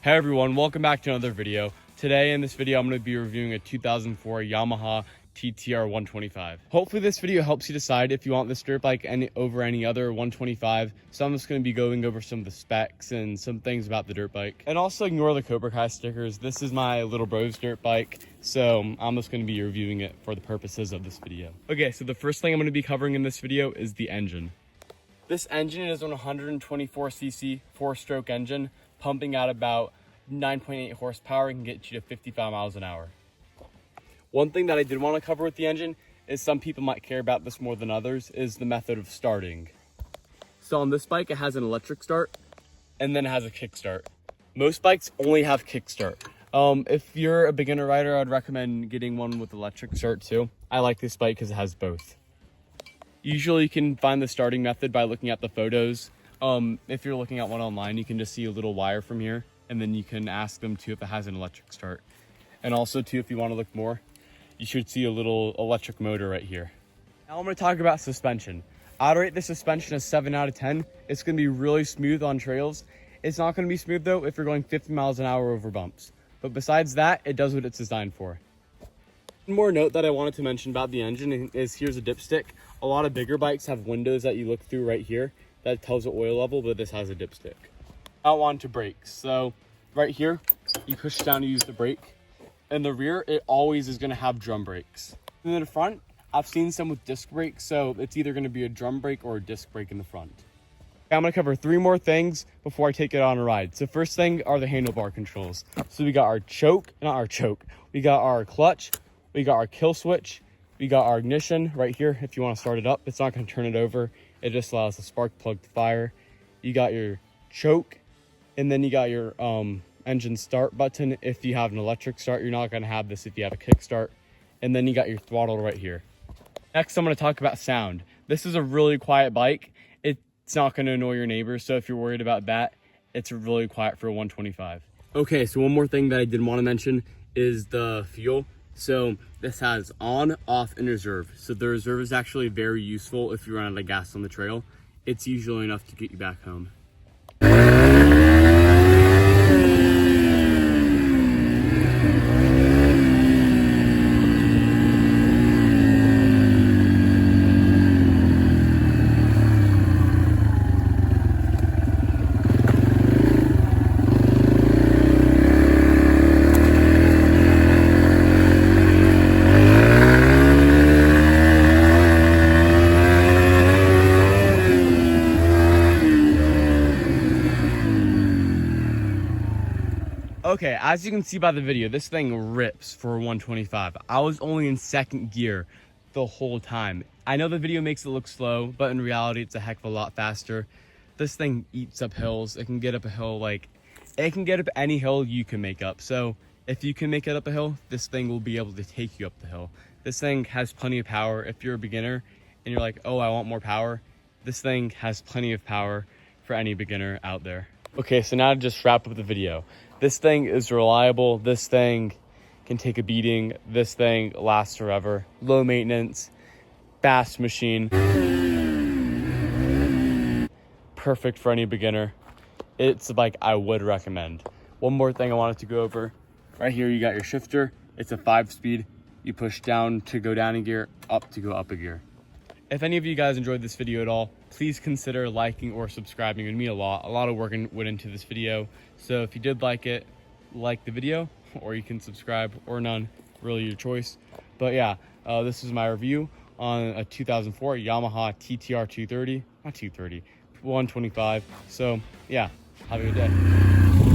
Hey everyone, welcome back to another video. Today in this video, I'm going to be reviewing a 2004 Yamaha ttr125. Hopefully this video helps you decide if you want this dirt bike over any other 125. So I'm just going to be going over some of the specs and some things about the dirt bike. And also ignore the Cobra Kai stickers. This is my little bro's dirt bike, so I'm just going to be reviewing it for the purposes of this video. Okay, so the first thing I'm going to be covering in this video is the engine. This engine is on a 124cc 4-stroke engine, pumping out about 9.8 horsepower and can get you to 55 miles an hour. One thing that I did want to cover with the engine is some people might care about this more than others is the method of starting. So on this bike, it has an electric start and then it has a kickstart. Most bikes only have kickstart. If you're a beginner rider, I'd recommend getting one with electric start too. I like this bike because it has both. Usually you can find the starting method by looking at the photos. If you're looking at one online, you can just see a little wire from here, and then you can ask them too if it has an electric start. And also too, if you want to look more, you should see a little electric motor right here. Now I'm going to talk about suspension. I'd rate the suspension a 7 out of 10. It's going to be really smooth on trails. It's not going to be smooth though if you're going 50 miles an hour over bumps. But besides that, it does what it's designed for. One more note that I wanted to mention about the engine is here's a dipstick. A lot of bigger bikes have windows that you look through right here that tells the oil level, but this has a dipstick. Now on to brakes. So right here, you push down to use the brake. In the rear, it always is going to have drum brakes. And in the front, I've seen some with disc brakes, so it's either going to be a drum brake or a disc brake in the front. Okay, I'm going to cover 3 more things before I take it on a ride. So first thing are the handlebar controls. So we got our we got our clutch, we got our kill switch, we got our ignition right here. If you want to start it up, it's not going to turn it over. It just allows the spark plug to fire. You got your choke, and then you got your engine start button. If you have an electric start, you're not going to have this if you have a kick start. And then you got your throttle right here. Next, I'm going to talk about sound. This is a really quiet bike. It's not going to annoy your neighbors, so if you're worried about that, it's really quiet for a 125. Okay, so one more thing that I did want to mention is the fuel. So this has on, off, and reserve. So the reserve is actually very useful if you run out of gas on the trail. It's usually enough to get you back home. Okay, as you can see by the video, this thing rips for a 125. I was only in second gear the whole time. I know the video makes it look slow, but in reality, it's a heck of a lot faster. This thing eats up hills. It can get up a hill, it can get up any hill you can make up. So if you can make it up a hill, this thing will be able to take you up the hill. This thing has plenty of power. If you're a beginner and you're like, oh, I want more power, this thing has plenty of power for any beginner out there. Okay, so now to just wrap up the video. This thing is reliable. This thing can take a beating. This thing lasts forever. Low maintenance, fast machine. Perfect for any beginner. It's a bike I would recommend. One more thing I wanted to go over. Right here, you got your shifter. It's a 5-speed. You push down to go down a gear, up to go up a gear. If any of you guys enjoyed this video at all, please consider liking or subscribing. It would mean a lot. A lot of work went into this video. So if you did like it, like the video, or you can subscribe or none, really your choice. But yeah, this is my review on a 2004 Yamaha ttr 125. So yeah, have a good day.